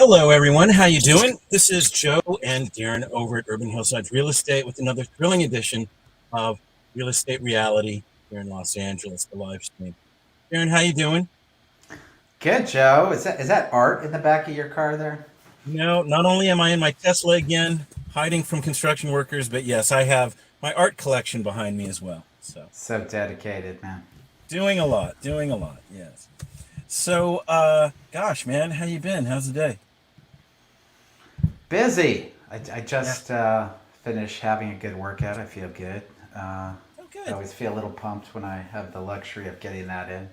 Hello, everyone. How you doing? This is Joe and Darren over at Urban Hillsides Real Estate with another thrilling edition of Real Estate Reality here in Los Angeles, the live stream. Darren, how you doing? Good, Joe. Is that art in the back of your car there? No, not only am I in my Tesla again, hiding from construction workers, but yes, I have my art collection behind me as well. So So dedicated, man. doing a lot. Yes. So, gosh, man, how you been? How's the day? Busy. I Yeah. just finished having a good workout. I feel good. Oh, I good. always feel a little pumped when I have the luxury of getting that in.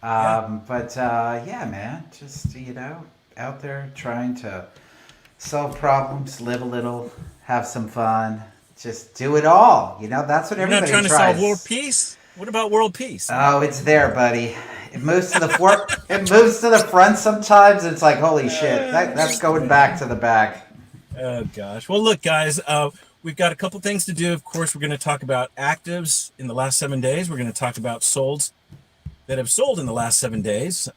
Yeah. But yeah, man, just out there trying to solve problems, live a little, have some fun, just do it all. That's what You're not everybody trying to solve world tries. peace? What about world peace? Oh, it's there, buddy. It moves to the it moves to the front sometimes. It's like, holy shit, that's going back to the back. Oh gosh. Well, look, guys, we've got a couple things to do. Of course, we're going to talk about actives in the last 7 days. We're going to talk about solds that have sold in the last 7 days.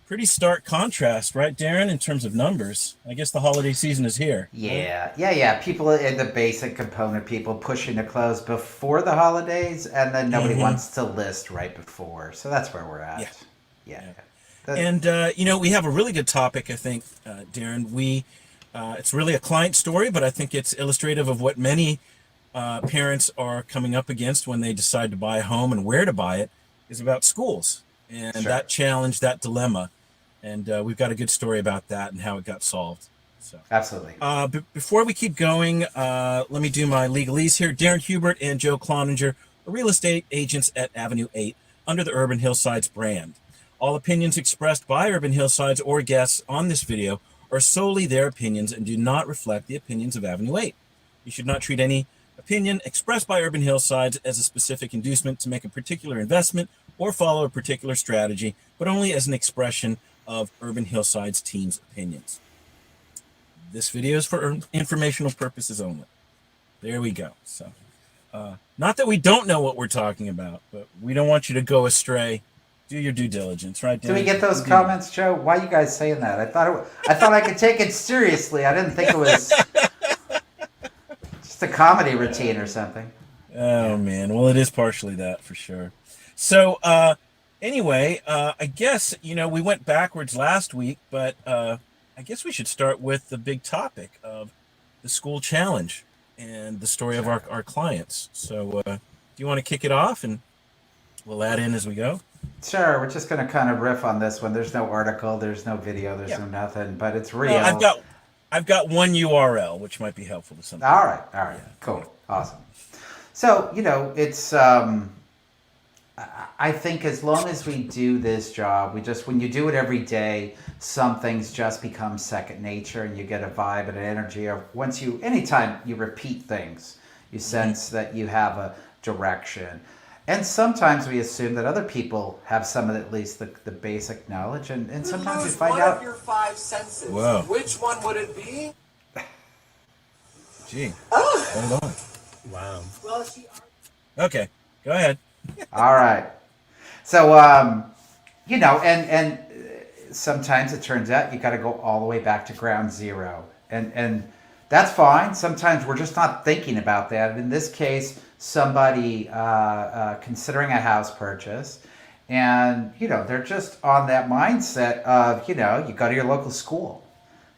Pretty stark contrast, right, Darren, in terms of numbers. I guess the holiday season is here, right? Yeah. People in the basic component, people pushing to close before the holidays, and then nobody Hmm. wants to list right before. So that's where we're Yeah. at. Yeah. Yeah. The, And we have a really good topic, I think, Darren. It's really a client story, but I think it's illustrative of what many parents are coming up against when they decide to buy a home and where to buy it. Is about schools and sure. that challenge, that dilemma, and we've got a good story about that and how it got solved. So, Absolutely. before we keep going, let me do my legalese here. Darren Hubert and Joe Cloninger are real estate agents at Avenue 8 under the Urban Hillsides brand. All opinions expressed by Urban Hillsides or guests on this video are solely their opinions and do not reflect the opinions of Avenue 8. You should not treat any opinion expressed by Urban Hillsides as a specific inducement to make a particular investment or follow a particular strategy, but only as an expression of Urban Hillsides team's opinions. This video is for informational purposes only. There we go. So, not that we don't know what we're talking about, but we don't want you to go astray. Do your due diligence, right, Do we Dan? get those comments, Joe? Why are you guys saying that? I thought I could take it seriously. I didn't think it was just a comedy routine or something. Oh Yeah. man, well it is partially that for sure. So anyway, I guess we went backwards last week, but I guess we should start with the big topic of the school challenge and the story of Sure. our clients. So do you want to kick it off and we'll add in as we go? Sure, we're just going to kind of riff on this one. There's no article, there's no video, there's Yeah. no nothing, but it's Well, real. I've got one URL which might be helpful to some All people. right, all right, Yeah. Yeah. cool, awesome. So, it's, I think as long as we do this job, when you do it every day, some things just become second nature and you get a vibe and an energy of anytime you repeat things, you Hmm. sense that you have a direction. And sometimes we assume that other people have some of at least the basic knowledge, and You sometimes we lose find one of out. your five senses. Whoa. Which one would it be? Gee. Oh, Hold on. Wow. well, she. Okay. Go ahead. All right. So, and sometimes it turns out you got to go all the way back to ground zero, and that's fine. Sometimes we're just not thinking about that. In this case, somebody considering a house purchase, and they're just on that mindset of you go to your local school,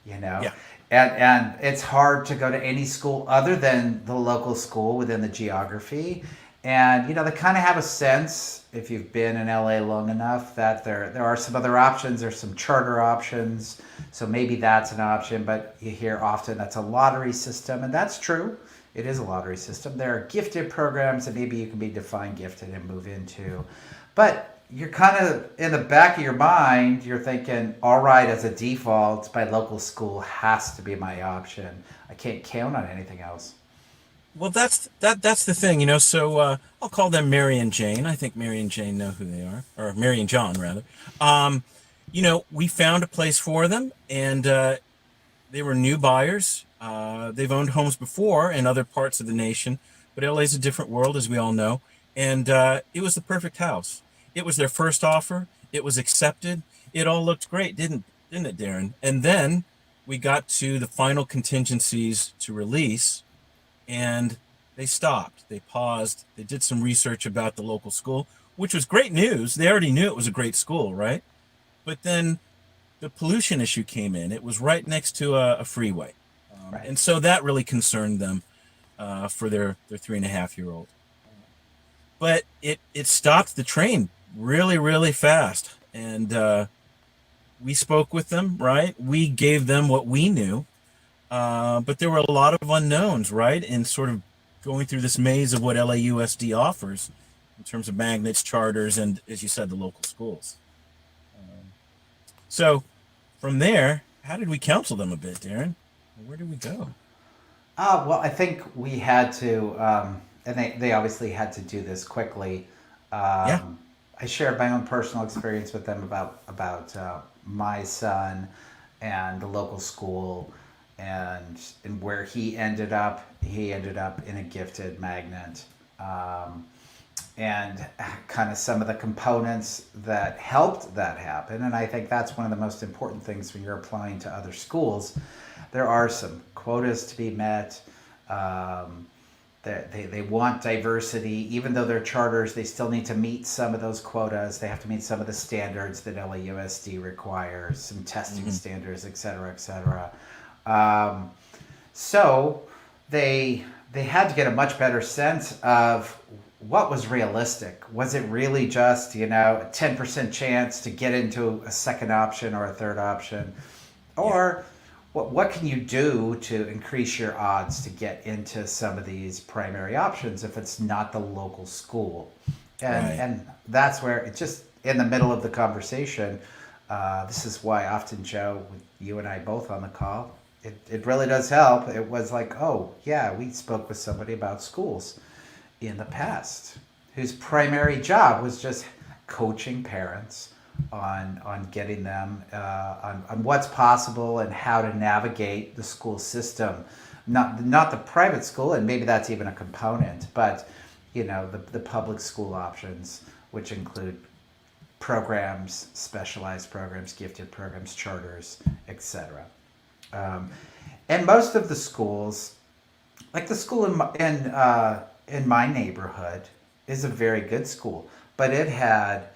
you know. Yeah. And it's hard to go to any school other than the local school within the geography. And they kind of have a sense, if you've been in LA long enough, that there are some other options. There's some charter options, so maybe that's an option. But you hear often that's a lottery system, and that's true. It is a lottery system. There are gifted programs that maybe you can be defined gifted and move into, but you're kind of in the back of your mind, you're thinking, all right, as a default, my local school has to be my option. I can't count on anything else. Well, that's the thing. So I'll call them Mary and Jane. I think Mary and Jane know who they are, or Mary and John rather. Um, we found a place for them, and they were new buyers. They've owned homes before in other parts of the nation, but LA's a different world, as we all know. And it was the perfect house. It was their first offer. It was accepted. It all looked great, didn't it, Darren? And then we got to the final contingencies to release, and they stopped. They paused. They did some research about the local school, which was great news. They already knew it was a great school, right? But then the pollution issue came in. It was right next to a freeway. Right. And so that really concerned them for their 3.5-year-old. But it stopped the train really, really fast. And we spoke with them, right? We gave them what we knew. But there were a lot of unknowns, right? In sort of going through this maze of what LAUSD offers in terms of magnets, charters, and, as you said, the local schools. So from there, how did we counsel them a bit, Darren? Where did we go? Well, I think we had to, and they obviously had to do this quickly. Yeah. I shared my own personal experience with them about my son and the local school, and where he ended up. He ended up in a gifted magnet, and kind of some of the components that helped that happen. And I think that's one of the most important things when you're applying to other schools. There are some quotas to be met. They want diversity. Even though they're charters, they still need to meet some of those quotas. They have to meet some of the standards that LAUSD requires, some testing standards, et cetera, et cetera. So they had to get a much better sense of what was realistic. Was it really just, a 10% chance to get into a second option or a third option? Or what can you do to increase your odds to get into some of these primary options if it's not the local school? And that's where it just, in the middle of the conversation, this is why often, Joe, with you and I both on the call, it really does help. It was like, oh, yeah, we spoke with somebody about schools in the past whose primary job was just coaching parents on getting them on what's possible and how to navigate the school system, not the private school, and maybe that's even a component, but the public school options, which include programs, specialized programs, gifted programs, charters, etc. And most of the schools, like the school in my neighborhood, is a very good school, but it had,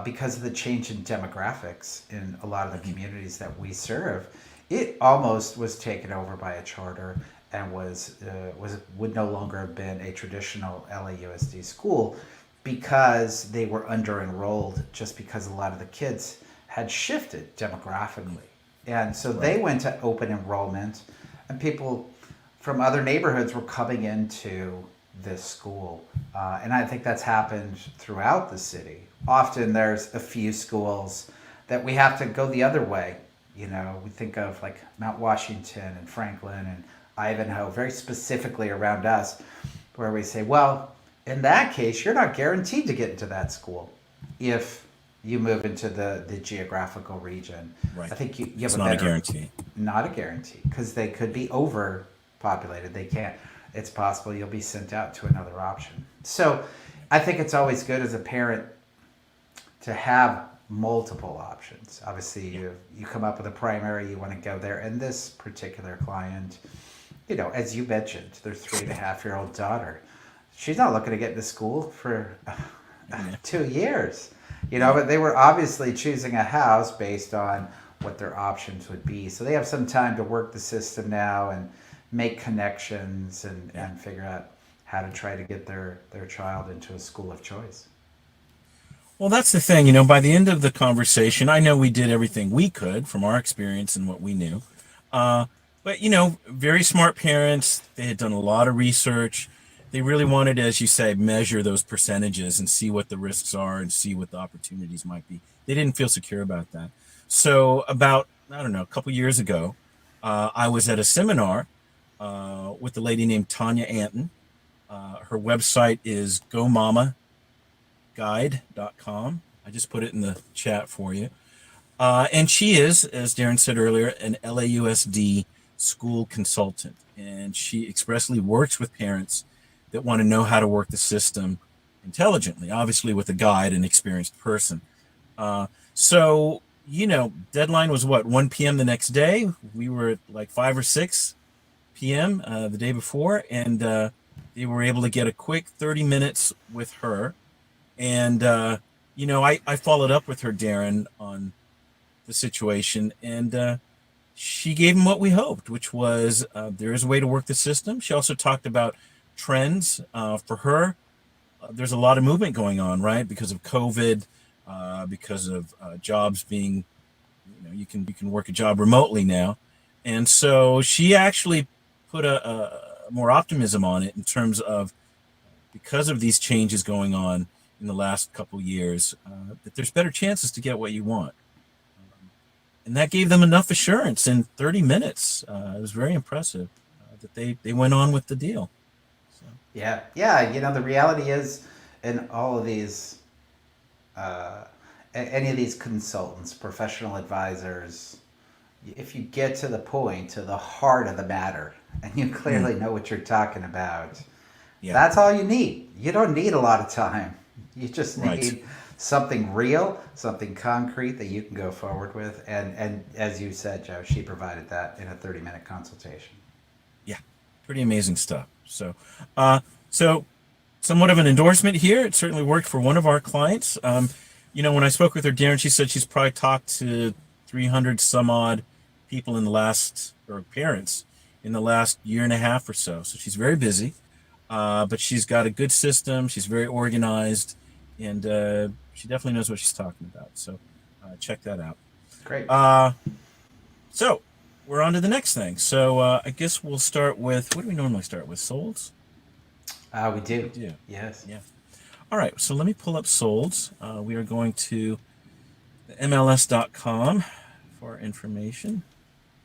because of the change in demographics in a lot of the communities that we serve, it almost was taken over by a charter and would no longer have been a traditional LAUSD school because they were under-enrolled, just because a lot of the kids had shifted demographically. And so they went to open enrollment, and people from other neighborhoods were coming into this school. And I think that's happened throughout the city. Often there's a few schools that we have to go the other way. We think of like Mount Washington and Franklin and Ivanhoe, very specifically around us, where we say, well, in that case, you're not guaranteed to get into that school if you move into the geographical region. Right. I think you have It's a not better, a guarantee. Not a guarantee, because they could be overpopulated. They can't. It's possible you'll be sent out to another option. So I think it's always good as a parent to have multiple options. Obviously, you come up with a primary, you want to go there. And this particular client, as you mentioned, their 3.5-year-old daughter, she's not looking to get into school for 2 years. But they were obviously choosing a house based on what their options would be. So they have some time to work the system now and make connections and figure out how to try to get their child into a school of choice. Well, that's the thing. By the end of the conversation, I know we did everything we could from our experience and what we knew. But, very smart parents, they had done a lot of research. They really wanted, as you say, measure those percentages and see what the risks are and see what the opportunities might be. They didn't feel secure about that. So about, a couple years ago, I was at a seminar with a lady named Tanya Anton. Her website is gomamaguide.com. I just put it in the chat for you. And she is, as Darren said earlier, an LAUSD school consultant. And she expressly works with parents that want to know how to work the system intelligently, obviously with a guide, an experienced person. So deadline was what, 1 p.m. the next day. We were at like 5 or 6 p.m. The day before, and they were able to get a quick 30 minutes with her. And, I followed up with her, Darren, on the situation, and she gave him what we hoped, which was there is a way to work the system. She also talked about trends for her. There's a lot of movement going on, right? Because of COVID, because of jobs being, you can work a job remotely now, and so she actually put a more optimism on it in terms of because of these changes going on in the last couple years, that there's better chances to get what you want. And that gave them enough assurance in 30 minutes. It was very impressive that they went on with the deal. So. Yeah. The reality is, in all of these, any of these consultants, professional advisors, if you get to the point, to the heart of the matter, and you clearly know what you're talking about, that's all you need. You don't need a lot of time. You just need something real, something concrete that you can go forward with. And as you said, Joe, she provided that in a 30-minute consultation. Yeah, pretty amazing stuff. So somewhat of an endorsement here. It certainly worked for one of our clients. When I spoke with her, Darren, she said she's probably talked to 300 some odd people or parents in the last year and a half or so. So she's very busy, but she's got a good system. She's very organized, and she definitely knows what she's talking about. So check that out. Great. So we're on to the next thing. So I guess we'll start with, what do we normally start with? Solds? We do. We do. Yes. Yeah. All right. So let me pull up Solds. We are going to MLS.com for information.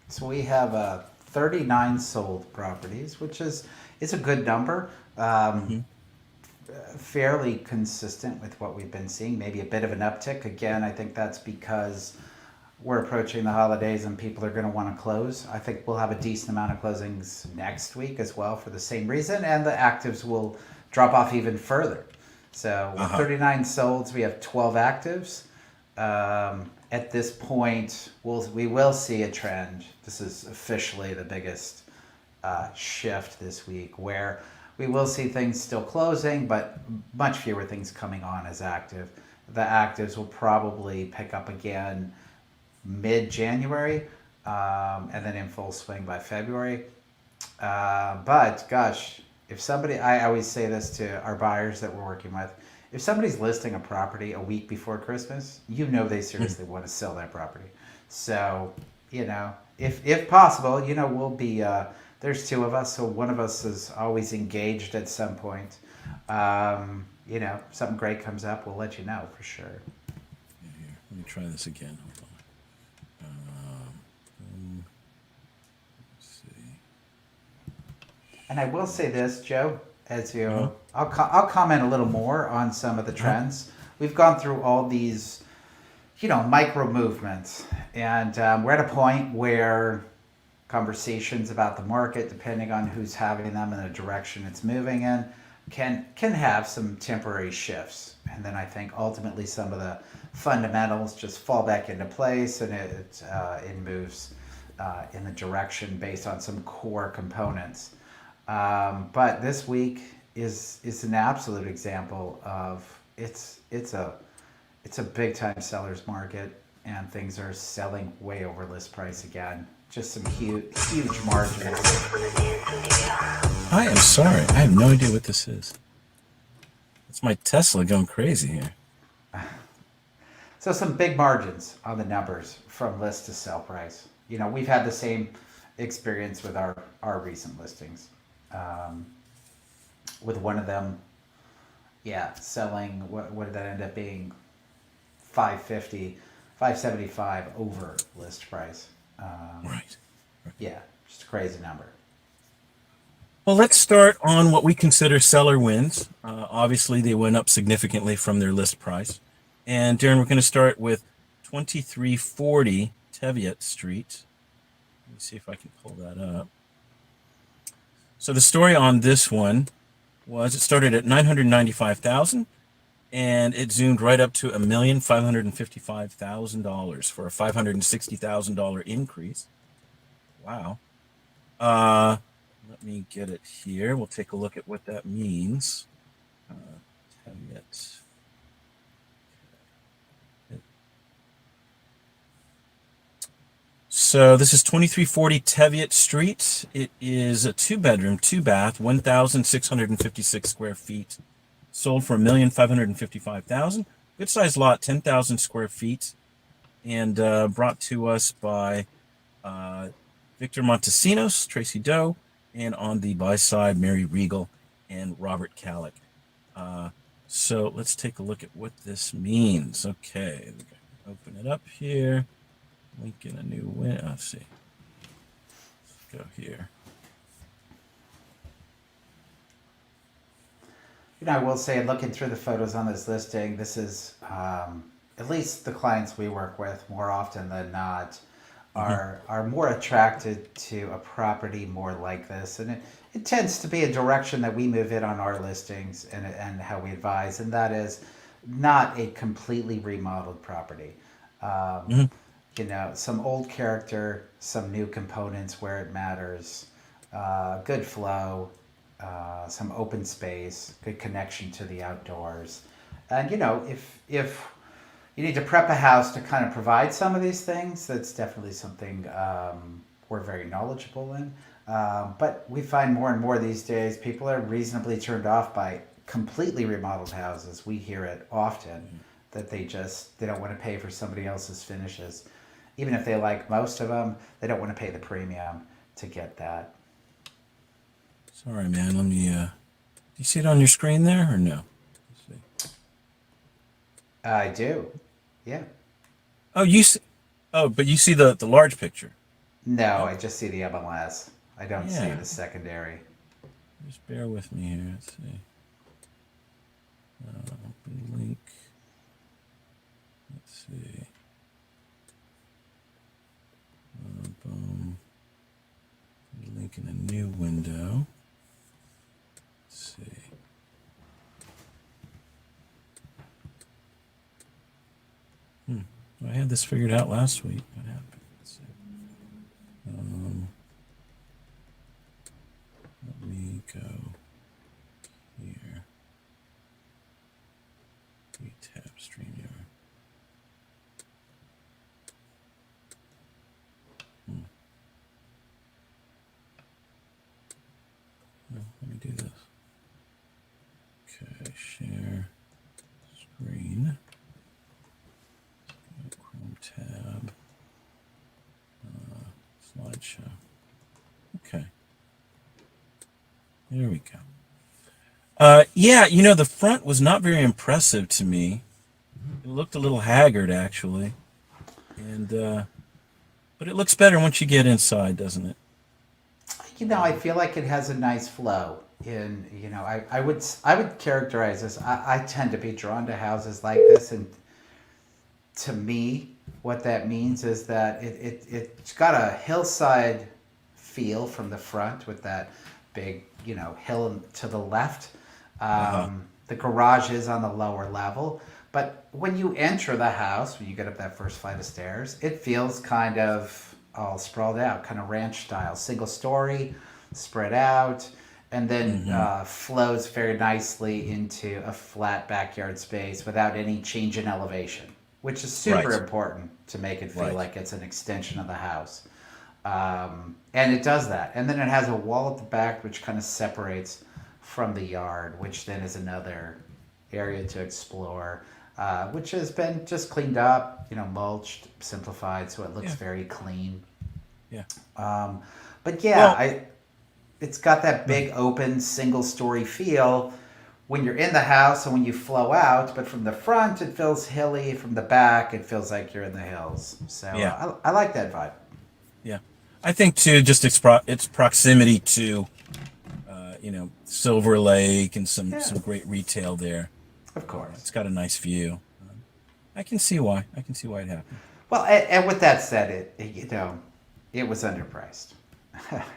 So we have 39 sold properties, which is a good number. Fairly consistent with what we've been seeing. Maybe a bit of an uptick. Again, I think that's because we're approaching the holidays and people are going to want to close. I think we'll have a decent amount of closings next week as well for the same reason, and the actives will drop off even further. So 39 solds, we have 12 actives. At this point, we will see a trend. This is officially the biggest shift this week, where we will see things still closing, but much fewer things coming on as active. The actives will probably pick up again mid-January, and then in full swing by February. But gosh, I always say this to our buyers that we're working with, if somebody's listing a property a week before Christmas, they seriously want to sell that property. So, if possible, we'll be, there's two of us, so one of us is always engaged at some point. Something great comes up, we'll let you know for sure. Yeah, here, let me try this again. Hold on. Let's see. And I will say this, Joe, as you, I'll comment a little more on some of the trends. We've gone through all these, micro movements, and we're at a point where conversations about the market, depending on who's having them and the direction it's moving in, can have some temporary shifts. And then I think ultimately some of the fundamentals just fall back into place, and it moves in the direction based on some core components. But this week is an absolute example of it's a big time seller's market, and things are selling way over list price again. Just some huge margins. I am sorry. I have no idea what this is. It's my Tesla going crazy here. So some big margins on the numbers from list to sell price. We've had the same experience with our recent listings. With one of them, selling, what did that end up being? $550, $575 over list price. Right. Yeah, just a crazy number. Well, let's start on what we consider seller wins. Obviously, they went up significantly from their list price. And Darren, we're going to start with 2340 Teviot Street. Let me see if I can pull that up. So the story on this one was it started at $995,000, and it zoomed right up to $1,555,000 for a $560,000 increase. Wow. Let me get it here. We'll take a look at what that means. Teviot. So this is 2340 Teviot Street. It is a 2-bedroom, 2-bath, 1,656 square feet. Sold for $1,555,000. Good sized lot, 10,000 square feet, and brought to us by Victor Montesinos, Tracy Doe, and on the buy side, Mary Regal and Robert Calick. So let's take a look at what this means. Okay, open it up here. Link in a new window. Let's see. Let's go here. I will say, looking through the photos on this listing, this is at least the clients we work with more often than not are more attracted to a property more like this, and it tends to be a direction that we move in on our listings and how we advise, and that is not a completely remodeled property. Some old character, some new components where it matters, good flow, some open space, good connection to the outdoors. And, if you need to prep a house to kind of provide some of these things, that's definitely something we're very knowledgeable in. But we find more and more these days, people are reasonably turned off by completely remodeled houses. We hear it often that they don't want to pay for somebody else's finishes. Even if they like most of them, they don't want to pay the premium to get that. Sorry, man. Let me. Do you see it on your screen there, or no? Let's see. I do. Yeah. Oh, you see. Oh, but you see the large picture. No, I just see the MLS. I don't see Yeah. the secondary. Just bear with me here. Let's see. Open link. Let's see. Boom. Link in a new window. Let's see. I had this figured out last week. What happened? Let's see. Let me go here. Tab StreamYard. Let me do this. Okay, share screen. Chrome tab. Slideshow. Okay. There we go. Yeah, the front was not very impressive to me. It looked a little haggard, actually. And but it looks better once you get inside, doesn't it? I feel like it has a nice flow. I would characterize this. I tend to be drawn to houses like this, and to me, what that means is that it's got a hillside feel from the front with that big, hill to the left. The garage is on the lower level, but when you enter the house, when you get up that first flight of stairs, it feels kind of all sprawled out, kind of ranch style, single story, spread out, and then flows very nicely into a flat backyard space without any change in elevation, which is super important to make it feel like it's an extension of the house. And it does that. And then it has a wall at the back which kind of separates from the yard, which then is another area to explore, which has been just cleaned up, mulched, simplified, so it looks very clean. Yeah. But yeah, it's got that big open single story feel when you're in the house and when you flow out, but from the front it feels hilly, from the back it feels like you're in the hills. So I like that vibe. Yeah. I think too, just its proximity to Silver Lake and some great retail there. Of course. It's got a nice view. I can see why. it happened. Well, and with that said, it was underpriced.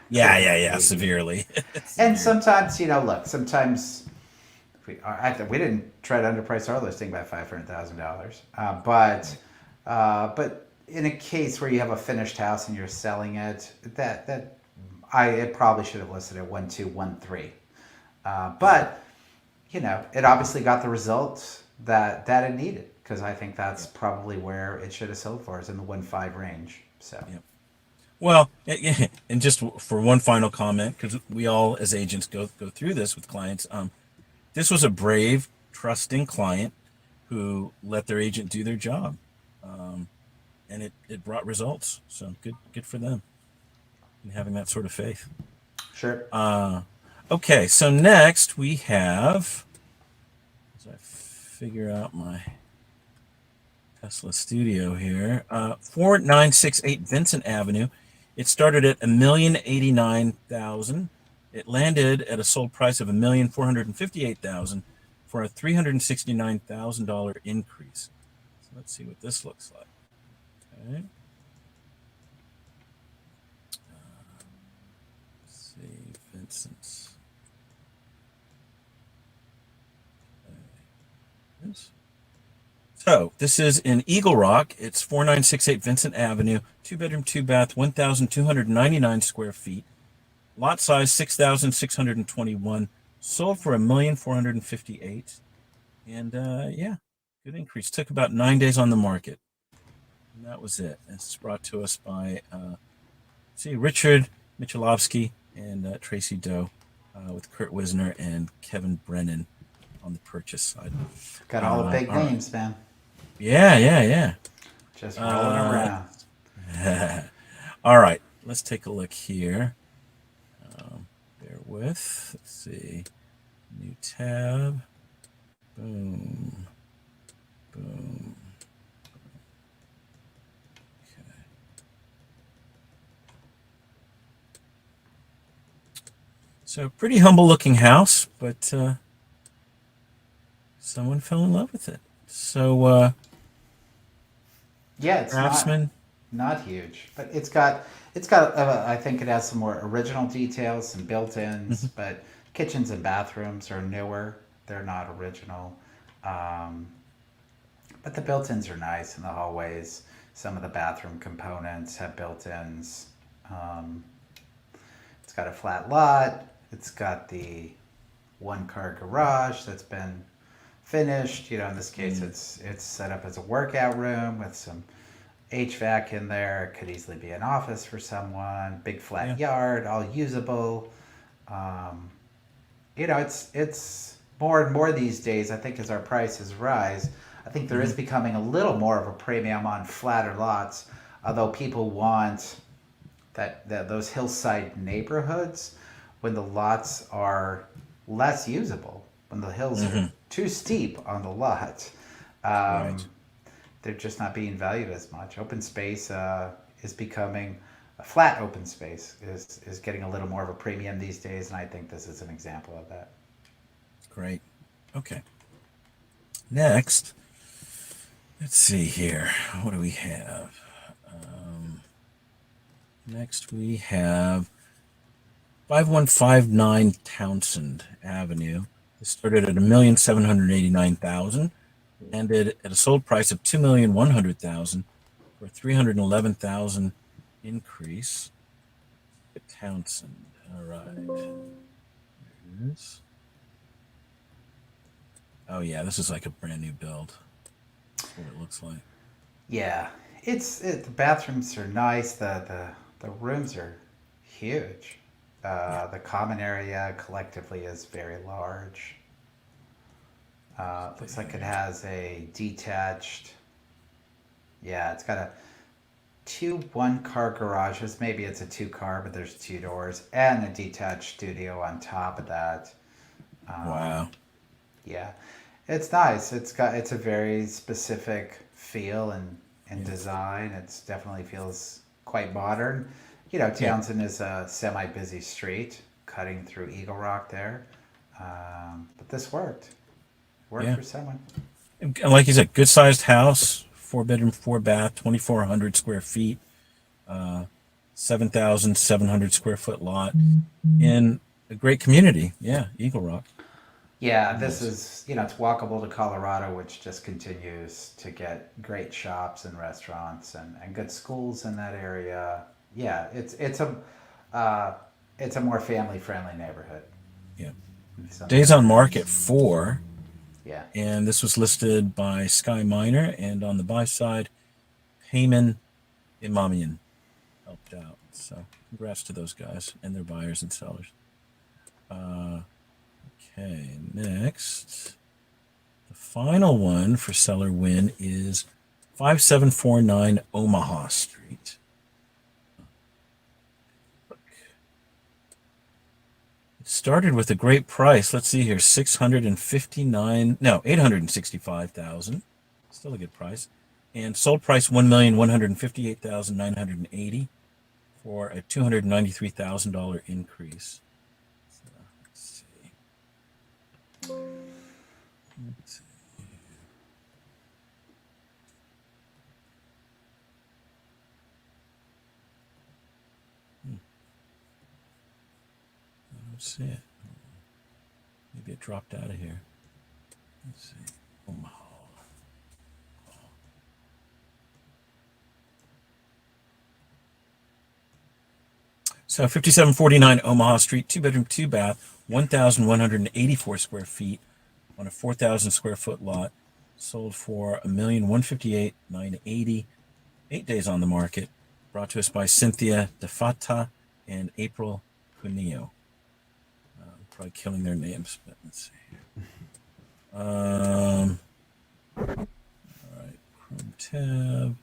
Yeah, severely. And sometimes, sometimes we didn't try to underprice our listing by $500,000, but in a case where you have a finished house and you're selling it, it probably should have listed at 1.213, but it obviously got the results that it needed, because I think that's probably where it should have sold for, is in the 1.5 range. So. Yep. Well, and just for one final comment, because we all as agents go through this with clients. This was a brave, trusting client who let their agent do their job, and it brought results. So good for them, and having that sort of faith. Sure. Okay, so next we have, as I figure out my Tesla studio here, 4968 Vincent Avenue. It started at $1,089,000. It landed at a sold price of $1,458,000 for a $369,000 increase. So let's see what this looks like. Okay. Let's see, Vincent's. Okay. So this is in Eagle Rock. It's 4968 Vincent Avenue, 2-bedroom, 2-bath, 1,299 square feet. Lot size 6,621. Sold for $1,458,000. And yeah, good increase. Took about 9 days on the market. And that was it. It's brought to us by Richard Michalovsky and Tracy Doe, with Kurt Wisner and Kevin Brennan on the purchase side. Got all the big names, man. Yeah. Just rolling around. All right, let's take a look here. Bear with. Let's see. New tab. Boom. Boom. Okay. So pretty humble looking house, but someone fell in love with it. So yeah, it's craftsman. Not huge, but it's got. I think it has some more original details, some built-ins, but kitchens and bathrooms are newer. They're not original, but the built-ins are nice in the hallways. Some of the bathroom components have built-ins. It's got a flat lot. It's got the one-car garage that's been finished. In this case, it's set up as a workout room with some HVAC in there. It could easily be an office for someone. Big flat yard, all usable. It's more and more these days. I think as our prices rise, I think there is becoming a little more of a premium on flatter lots. Although people want those hillside neighborhoods when the lots are less usable, when the hills are too steep on the lot. Right. They're just not being valued as much. Open space is becoming a flat open space is getting a little more of a premium these days, and I think this is an example of that. Great. Okay. Next, let's see here. What do we have? Next we have 5159 Townsend Avenue. It started at $1,789,000. Ended at a sold price of $2,100,000 for a $311,000 increase. At Townsend. All right. There it is. Oh yeah, this is like a brand new build. That's what it looks like. Yeah, the bathrooms are nice. The rooms are huge. The common area collectively is very large. Looks like it has a detached. Yeah, it's got two one-car garages. Maybe it's a two-car, but there's two doors and a detached studio on top of that. Wow. Yeah, it's nice. It's a very specific feel and design. It definitely feels quite modern. Townsend is a semi-busy street cutting through Eagle Rock there, but this worked. For someone. And like you said, good sized house, 4-bedroom, 4-bath, 2,400 square feet, 7,700 square foot lot in a great community. Yeah, Eagle Rock. Yeah, this is, it's walkable to Colorado, which just continues to get great shops and restaurants and good schools in that area. Yeah, uh, it's a more family friendly neighborhood. Yeah. So, Days on market 4, yeah. and this was listed by Sky Miner, and on the buy side, Heyman Imamian helped out. So congrats to those guys and their buyers and sellers. Okay, next. The final one for seller win is 5749 Omaha Street. It started with a great price. Let's see here, 865,000. Still a good price. And sold price 1,158,980 for a $293,000 increase. So, let's see. Let's see. I don't see it. Maybe it dropped out of here. Let's see. Omaha. So 5749 Omaha Street, 2-bedroom, 2-bath, 1,184 square feet on a 4,000 square foot lot. Sold for $1,158,980. 8 days on the market. Brought to us by Cynthia DeFata and April Cuneo. Probably killing their names, but let's see here. All right, Chrome tab.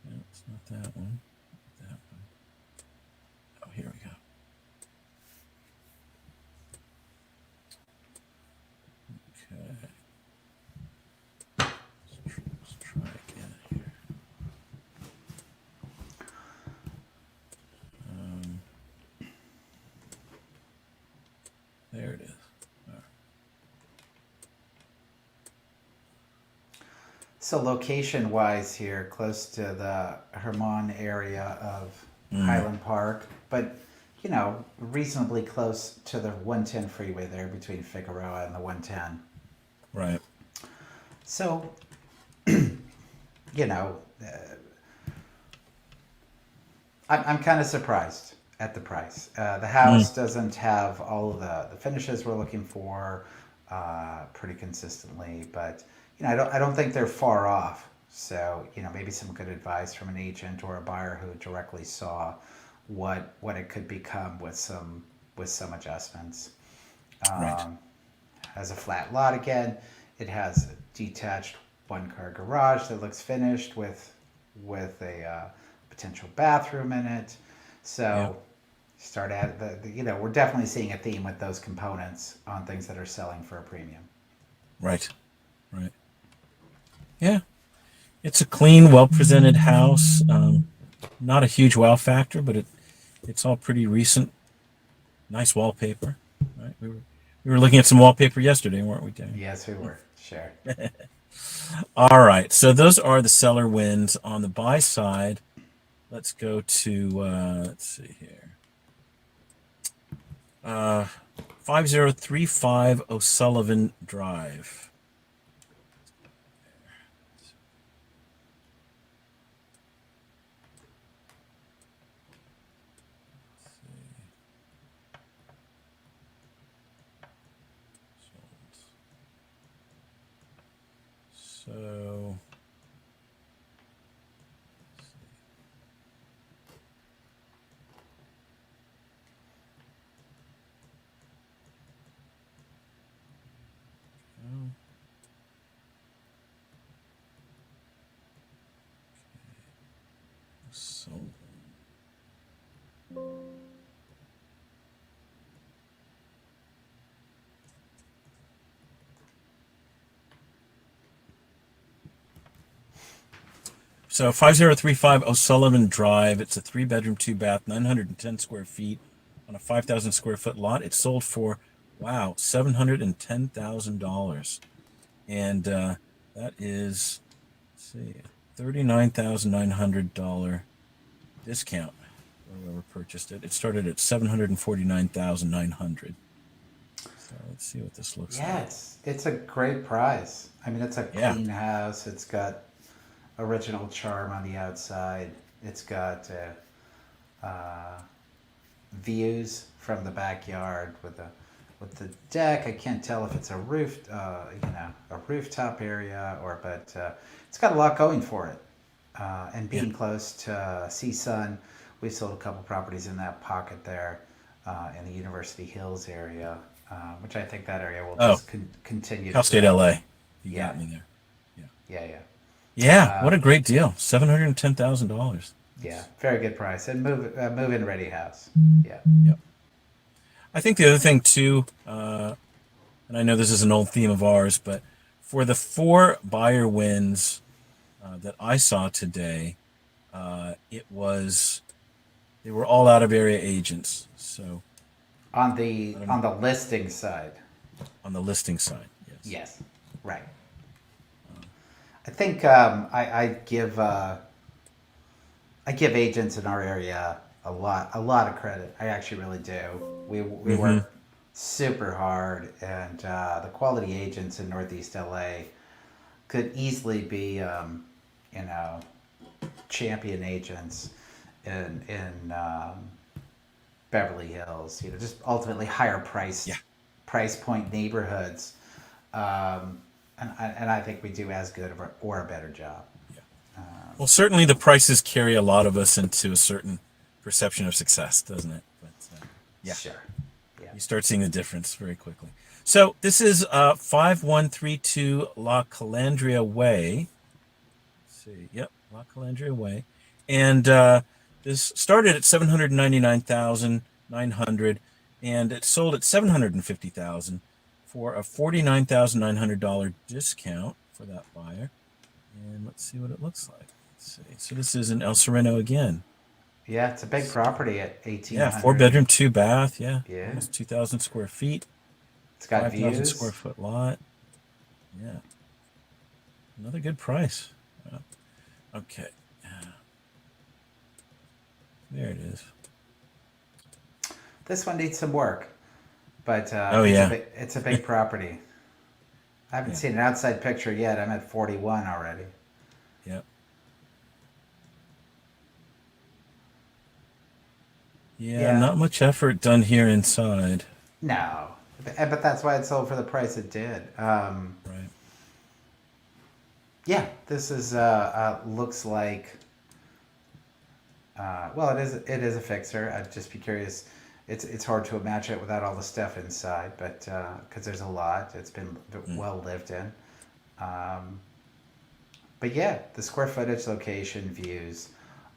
No, it's not that one. That one. Oh, here we go. Okay. Let's try again here. There it is. All right. So location wise here, close to the Hermon area of Highland Park, but reasonably close to the 110 freeway there between Figueroa and the 110. Right. So, I'm kind of surprised at the price. The house doesn't have all of the finishes we're looking for pretty consistently, but I don't think they're far off. So maybe some good advice from an agent or a buyer who directly saw what it could become with some adjustments. Right. Has a flat lot again. It has a detached 1-car garage that looks finished with a potential bathroom in it. So start at we're definitely seeing a theme with those components on things that are selling for a premium. Right. Right. Yeah. It's a clean, well-presented house. Not a huge wow factor, but it's all pretty recent. Nice wallpaper. Right. We were looking at some wallpaper yesterday, weren't we, Dan? Yes, we were. Sure. All right. So those are the seller wins. On the buy side, let's go to let's see here. 5035 O'Sullivan Drive. So So 5035 O'Sullivan Drive. It's a 3-bedroom, 2-bath, 910 square feet on a 5,000 square foot lot. It sold for, wow, $710,000. And that is, let's see, $39,900 discount for whoever purchased it. It started at $749,900. So let's see what this looks Yeah, like. it's a great price. I mean, it's a Yeah. clean house. It's got original charm on the outside. It's got views from the backyard with the deck. I can't tell if it's a a rooftop area but it's got a lot going for it. And being close to sea sun, we sold a couple properties in that pocket there in the University Hills area, which I think that area will Oh, just continue Cal to State grow. LA. You Yeah, got me there. Yeah. yeah. Yeah. What a Um, great deal. $710,000. yeah, very good price and move in ready house. Yeah. Yep. I think the other thing too, and I know this is an old theme of ours, but for the 4 buyer wins that I saw today, they were all out of area agents. So On I don't on know, the listing side. on the listing side, yes. Yes, right. I think I give agents in our area a lot of credit. I actually really do. We Mm-hmm. work super hard, and the quality agents in Northeast LA could easily be you know champion agents in Beverly Hills. You know, just ultimately higher Yeah. price point neighborhoods. And I think we do as good or a better job. Yeah. Well, certainly the prices carry a lot of us into a certain perception of success, doesn't it? But yeah, Sure. Yeah. you start seeing the difference very quickly. So this is 5132 La Calandria Way. Let's see. Yep, La Calandria Way. And this started at 799,900 and it sold at 750,000 for a $49,900 discount for that buyer. And let's see what it looks like. Let's see. So this is in El Sereno again. Yeah, it's a big property at Yeah, 1,800. 4 bedroom, 2 bath. Yeah, Yeah. almost 2,000 square feet, It's got 5,000 square views. foot lot. Yeah, another good price. Okay, there it is. This one needs some work, but Oh yeah, it's a big property. I haven't yeah, seen an outside picture yet. I'm at 41 already. yeah, yeah. Yeah. Not much effort done here inside. No, but that's why it sold for the price it did. Right. Yeah, this is looks like. Well, it is a fixer. I'd just be curious. It's hard to imagine it without all the stuff inside, but because there's a lot, it's been well lived in. Um, but yeah, the square footage, location, views,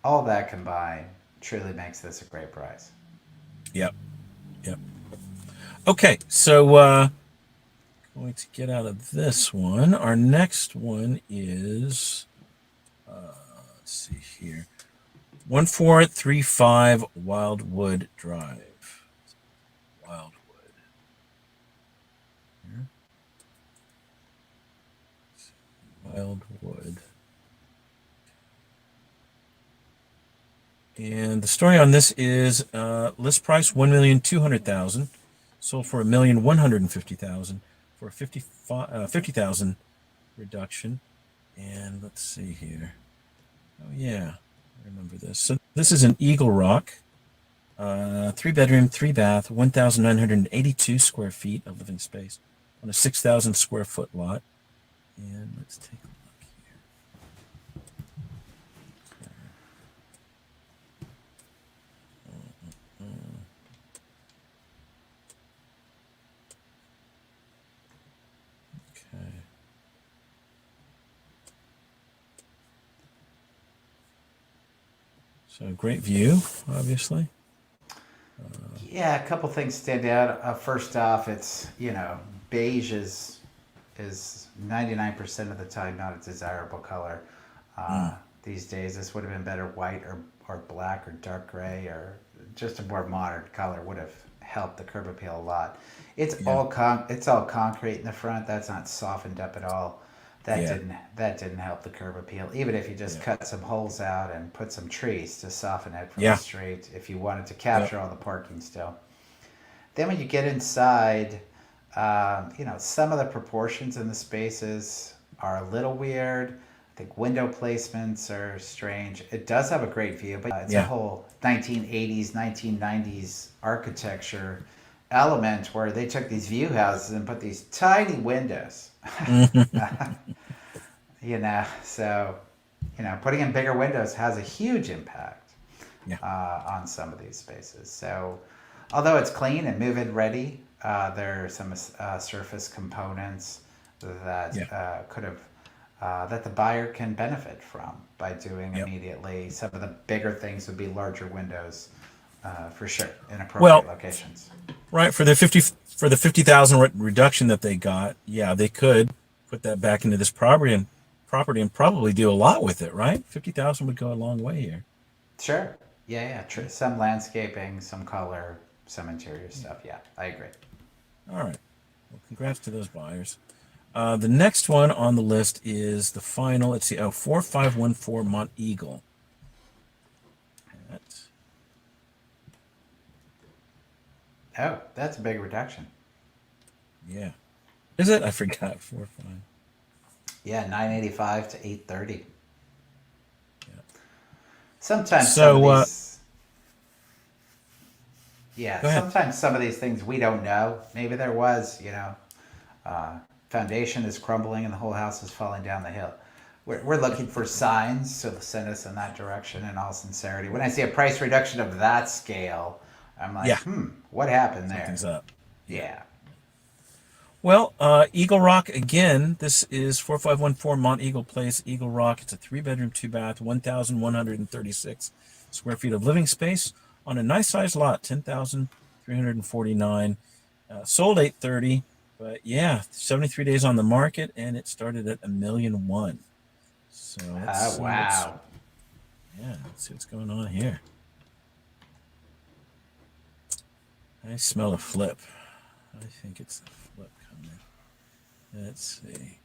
all that combined truly makes this a great price. Yep. Yep. Okay, so going to get out of this one. Our next one is let's see here. 1435 Wildwood Drive. Wildwood. Here. Wildwood. And the story on this is list price 1,200,000, sold for 1,150,000 for a 50,000 reduction. And let's see here. Oh yeah, I remember this. So this is an Eagle Rock, 3 bedroom, 3 bath, 1,982 square feet of living space on a 6,000 square foot lot. And let's take a look here. Okay. So great view, obviously. Yeah, a couple things stand out. First off, it's beige is 99% of the time not a desirable color. These days, this would have been better white or black or dark gray or just a more modern color would have helped the curb appeal a lot. It's Yeah. it's all concrete in the front. That's not softened up at all. Yeah. That didn't help the curb appeal. Even if you just Yeah. cut some holes out and put some trees to soften it from Yeah. the street, if you wanted to capture all the parking still. Then when you get inside, Some of the proportions in the spaces are a little weird. I think window placements are strange. It does have a great view, but it's a Yeah. whole 1980s, 1990s architecture element where they took these view houses and put these tiny windows. So putting in bigger windows has a huge impact Yeah. on some of these spaces. So, although it's clean and move-in ready, there are some surface components that Yeah. that the buyer can benefit from by doing Yep. immediately. Some of the bigger things would be larger windows, for sure, in appropriate Well, locations. right, for the 50,000 reduction that they got, yeah, they could put that back into this property and probably do a lot with it, right? 50,000 would go a long way here. Sure. Yeah, yeah. Some landscaping, some color, some interior stuff. Yeah, I agree. All right. Well, congrats to those buyers. The next one on the list is the final. Let's see. 4514 Mont Eagle. That's, Oh, that's a big reduction. yeah. Is it? I forgot. 45. Yeah, 985 to 830. Yeah. Sometimes some of So, these. Yeah, go ahead. sometimes some of these things we don't know. Maybe there was, foundation is crumbling and the whole house is falling down the hill. We're looking for signs, so they'll send us in that direction in all sincerity. When I see a price reduction of that scale, I'm like, Yeah. what happened there? Something's up. Yeah. Well, Eagle Rock again. This is 4514 Mont Eagle Place, Eagle Rock. It's a 3-bedroom, 2-bath, 1,136 square feet of living space on a nice sized lot, 10,349. Sold 830, but yeah, 73 days on the market, and it started at $1,000,001. So let's see Wow. let's see what's going on here. I smell a flip. I think it's the flip coming. Let's see.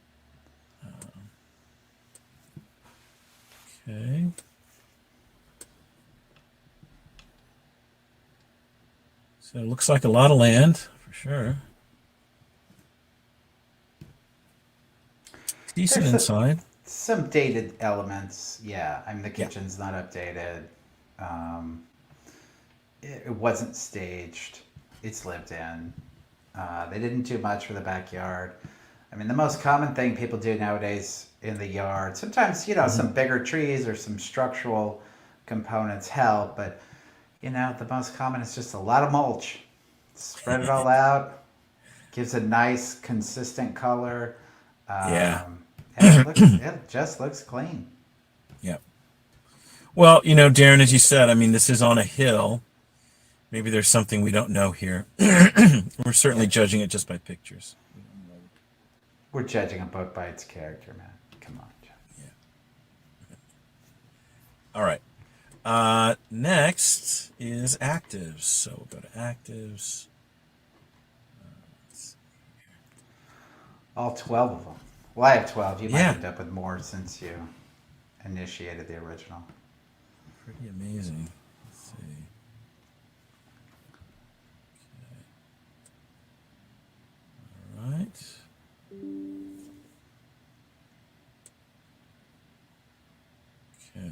Okay. So it looks like a lot of land for sure. Decent There's inside. some dated elements. Yeah, I mean, the Yeah. kitchen's not updated. Um, it wasn't staged. It's lived in. They didn't do much for the backyard. I mean, the most common thing people do nowadays in the yard, sometimes, some bigger trees or some structural components help, but, the most common is just a lot of mulch. Spread it all out, gives a nice, consistent color. Yeah. And it just looks clean. Yeah. Well, Darren, as you said, I mean, this is on a hill. Maybe there's something we don't know here. We're certainly judging it just by pictures. We're judging a book by its character, man. Come on, John. Yeah. All right. Next is actives. So we'll go to actives. All 12 of them. Well, I have 12. You might Yeah. end up with more since you initiated the original. Pretty amazing. Let's see. Okay. All right. Okay.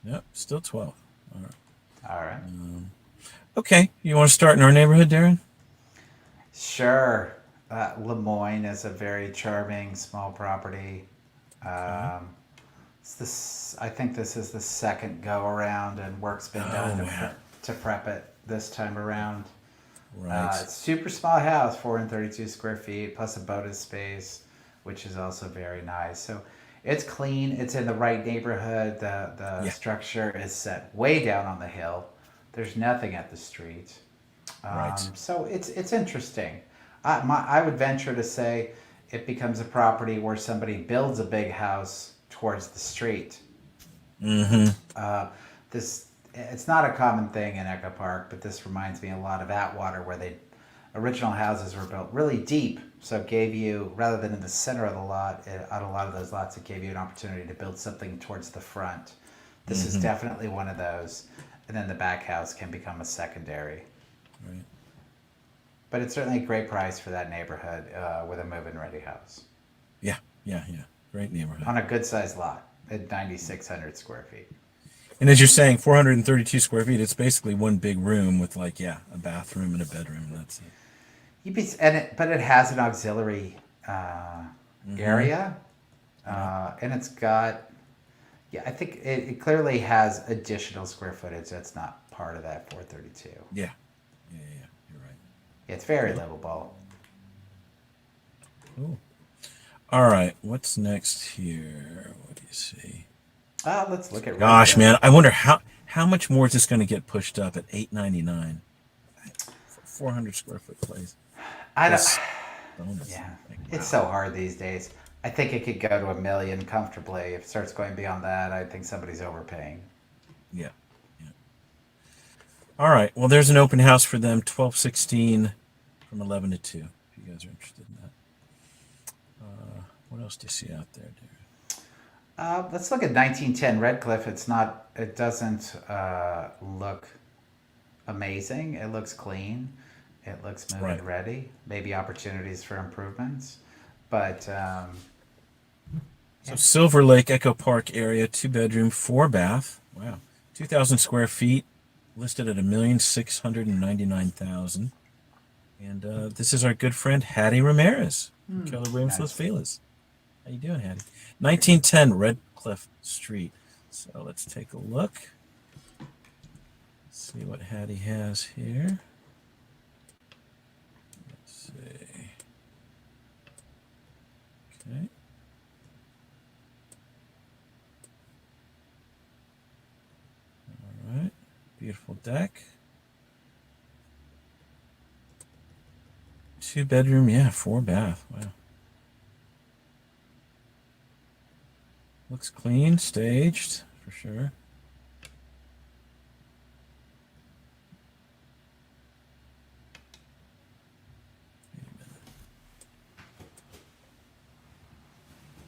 Yep, still 12. All right. All right. Okay, you want to start in our neighborhood, Darren? Sure. Lemoyne is a very charming small property. I think this is the second go around, and work's been done to prep it this time around. Right. It's super small house, 432 square feet, plus a bonus space, which is also very nice. So it's clean. It's in the right neighborhood. The structure is set way down on the hill. There's nothing at the street. Right. So it's interesting. I would venture to say it becomes a property where somebody builds a big house towards the street. Mm-hmm. It's not a common thing in Echo Park, but this reminds me a lot of Atwater, where original houses were built really deep, so it gave you, rather than in the center of the lot, on a lot of those lots, it gave you an opportunity to build something towards the front. This is definitely one of those, and then the back house can become a secondary. Right. but it's certainly a great price for that neighborhood with a move-in ready house Yeah, yeah, yeah. Great neighborhood. on a good-sized lot at 9,600 square feet. And as you're saying, 432 square feet. It's basically one big room with like, yeah, a bathroom and a bedroom. And that's it. But it has an auxiliary Mm-hmm. area, and it's got, yeah, I think it clearly has additional square footage that's not part of that 432. Yeah, yeah, yeah. You're right. Yeah, it's very livable. Cool. All right, what's next here? What do you see? Let's look at Gosh, Redwood. man, I wonder how much more is this going to get pushed up at 899 for 400 square foot place. I don't. Plus bonus. Yeah, Like, it's wow. so hard these days. I think it could go to 1 million comfortably. If it starts going beyond that, I think somebody's overpaying. Yeah, yeah. All right. Well, there's an open house for them, 12/16 from 11 to 2. If you guys are interested in that. What else do you see out there, dude? Let's look at 1910 Redcliffe. It's not. It doesn't look amazing. It looks clean. It looks move Right. and ready. Maybe opportunities for improvements, but So Silver Lake Echo Park area, 2-bedroom, 4-bath. Wow, 2,000 square feet, listed at 1,699,000. And this is our good friend Hattie Ramirez, from Keller Williams Los nice. Feliz. How you doing, Hattie? 1910 Redcliffe Street. So let's take a look. See what Hattie has here. Let's see. Okay. All right. Beautiful deck. 2-bedroom, yeah, 4-bath. Wow. Looks clean, staged, for sure. Wait a minute.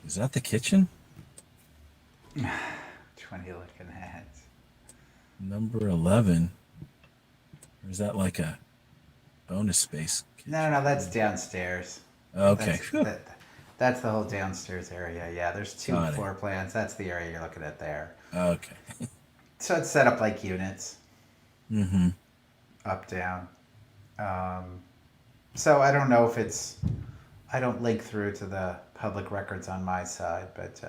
Is that the kitchen? Which one are you looking at? Number 11. Or is that like a bonus space? No, that's downstairs. Okay. That's the whole downstairs area. Yeah, there's two Got it. floor plans. That's the area you're looking at there. Okay. So it's set up like units, Mm-hmm. up, down. So I don't know if it's. I don't link through to the public records on my side, but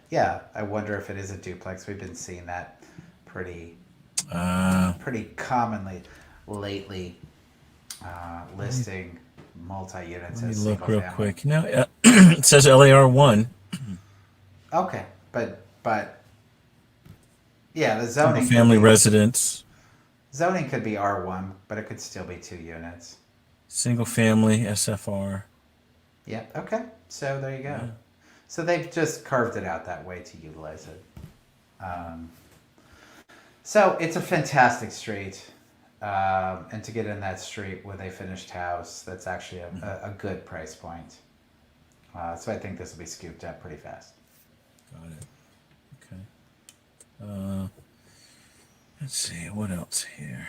yeah, I wonder if it is a duplex. We've been seeing that pretty commonly lately, listing multi-units Let me as look single real family. quick. No, it says LAR1. Okay, but yeah, the Single zoning family could be, residence. zoning could be R1, but it could still be 2 units. Single family SFR. Yeah. Okay. So there you go. Yeah. So they've just carved it out that way to utilize it. So it's a fantastic street, and to get in that street with a finished house, that's actually a good price point. So I think this will be scooped up pretty fast. Got it. Okay. Let's see. What else here?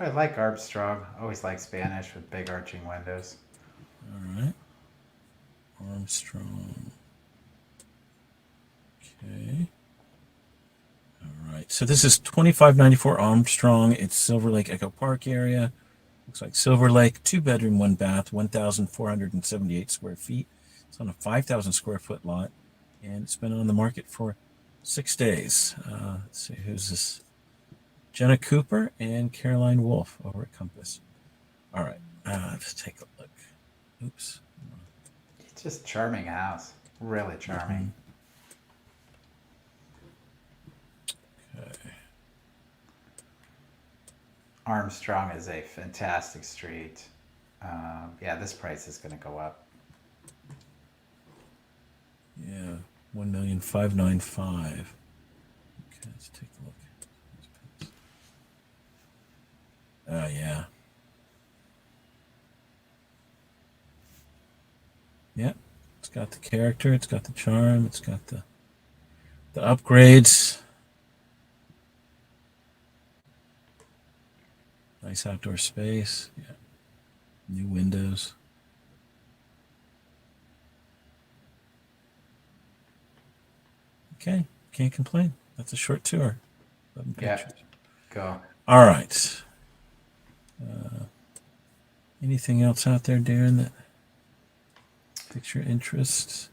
I like Armstrong. Always like Spanish with big arching windows. All right. Armstrong. Okay. All right. So this is 2594 Armstrong. It's Silver Lake Echo Park area. Looks like Silver Lake, 2-bedroom, 1-bath, 1,478 square feet. It's on a 5,000 square foot lot, and it's been on the market for 6 days. Let's see, who's this? Jenna Cooper and Caroline Wolf over at Compass. All right. Let's take a look. Oops. It's just charming house. Really charming. Okay. Armstrong is a fantastic street. Yeah, this price is going to go up. Yeah, 1,595,000. Okay, let's take a look. Oh yeah. Yeah, it's got the character, it's got the charm, it's got the upgrades. Nice outdoor space. Yeah. New windows. Okay, can't complain. That's a short tour. 11 Yeah. pictures. Go. All right. Anything else out there, Darren, that piques your interest?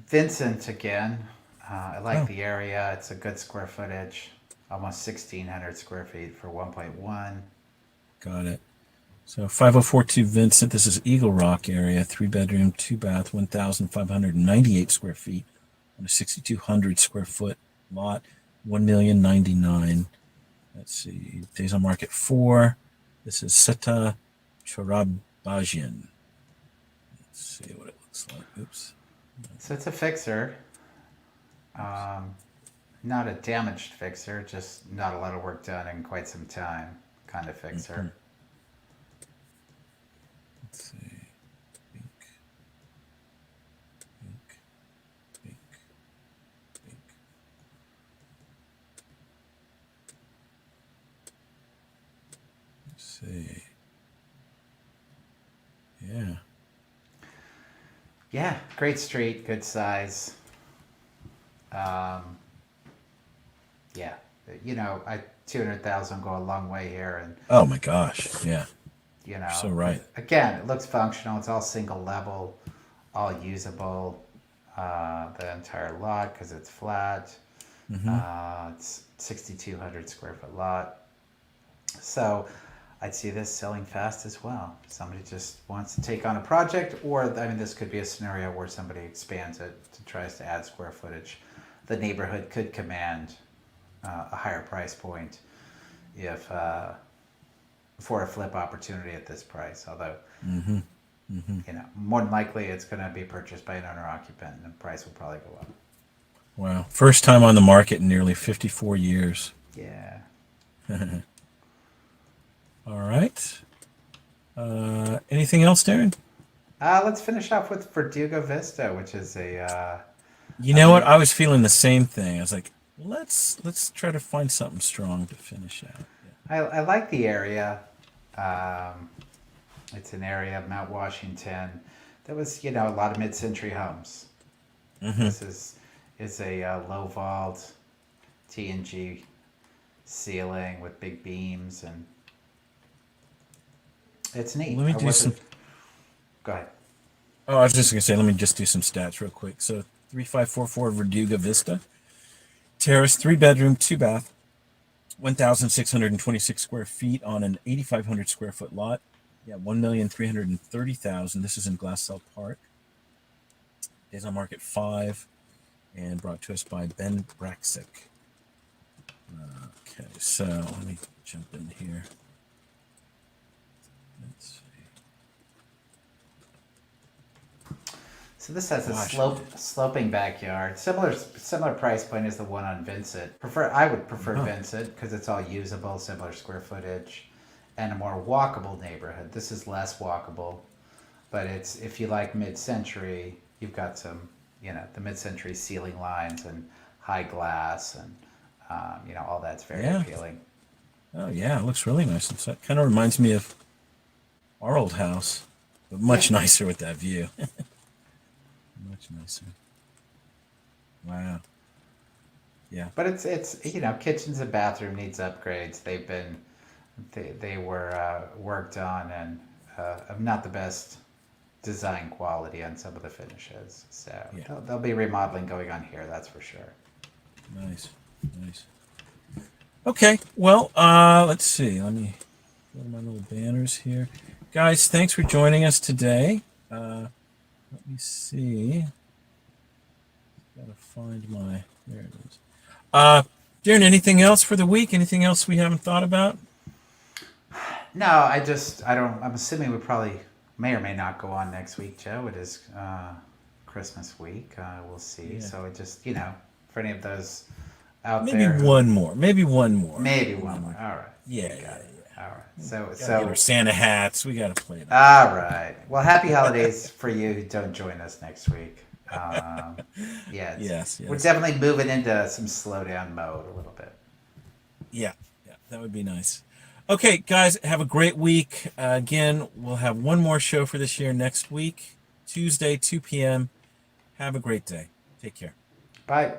Vincent again. I like Oh. the area. It's a good square footage. Almost 1,600 square feet for 1.1. Got it. So 5042 Vincent. This is Eagle Rock area. 3-bedroom, 2-bath, 1,598 square feet on a 6,200 square foot lot. 1,099,000. Let's see. Days on market 4. This is Seta Chorabajian. Let's see what it looks like. Oops. So it's a fixer. Not a damaged fixer, just not a lot of work done in quite some time kind of fixer. Let's see. Pink. Pink. Pink. Pink. Let's see. Yeah. Yeah, great street, good size. Yeah, you know, 200,000 go a long way here, and Oh my gosh. Yeah. you know, You're so right. again, it looks functional. It's all single level, all usable. The entire lot because it's flat. It's 6,200 square foot lot. So I'd see this selling fast as well. Somebody just wants to take on a project, or I mean, this could be a scenario where somebody expands it, tries to add square footage. The neighborhood could command a higher price point if for a flip opportunity at this price. Although, you know, more than likely it's going to be purchased by an owner occupant, and the price will probably go up. Wow. First time on the market in nearly 54 years. Yeah. All right. Anything else, Darren? Let's finish off with Verdugo Vista, which is a You know what? I was feeling the same thing. I was like, let's try to find something strong to finish out. I like the area. It's an area of Mount Washington that was, you know, a lot of mid-century homes. This is a low vault, T&G ceiling with big beams, and it's neat. Let me do some. Go ahead. Oh, I was just gonna say, let me just do some stats real quick. So 3544 Verdugo Vista terrace, 3-bedroom, 2-bath, 1,626 square feet on an 8,500 square foot lot. Yeah, 1,330,000. This is in Glassell Park. Days on market 5, and brought to us by Ben Braxick. Okay, so let me jump in here. Let's see. So this has a sloping backyard, similar price point as the one on Vincent. I would prefer Vincent because it's all usable, similar square footage, and a more walkable neighborhood. This is less walkable, but it's, if you like mid-century, you've got some, you know, the mid-century ceiling lines and high glass, and you know, all that's very appealing. Oh yeah, it looks really nice. It kind of reminds me of our old house, but much nicer with that view. Much nicer. Wow. Yeah. But it's you know, kitchens and bathroom needs upgrades. They were worked on, and not the best design quality on some of the finishes. So there'll be remodeling going on here, that's for sure. Nice. Okay, well, let's see. Let me go to my little banners here. Guys, thanks for joining us today. Let me see. Gotta find my, there it is. Darren, anything else for the week? Anything else we haven't thought about? No, I don't, I'm assuming we probably may or may not go on next week, Joe. It is Christmas week. We'll see. Yeah. So it just, you know, for any of those out there. Maybe one more. Maybe one more. All right. Yeah. All right. So get our Santa hats. We got to play that. All right. Well, happy holidays for you who don't join us next week. Yes. We're definitely moving into some slowdown mode a little bit. Yeah, that would be nice. Okay, guys, have a great week. Again, we'll have one more show for this year next week, Tuesday, 2 p.m. Have a great day. Take care. Bye.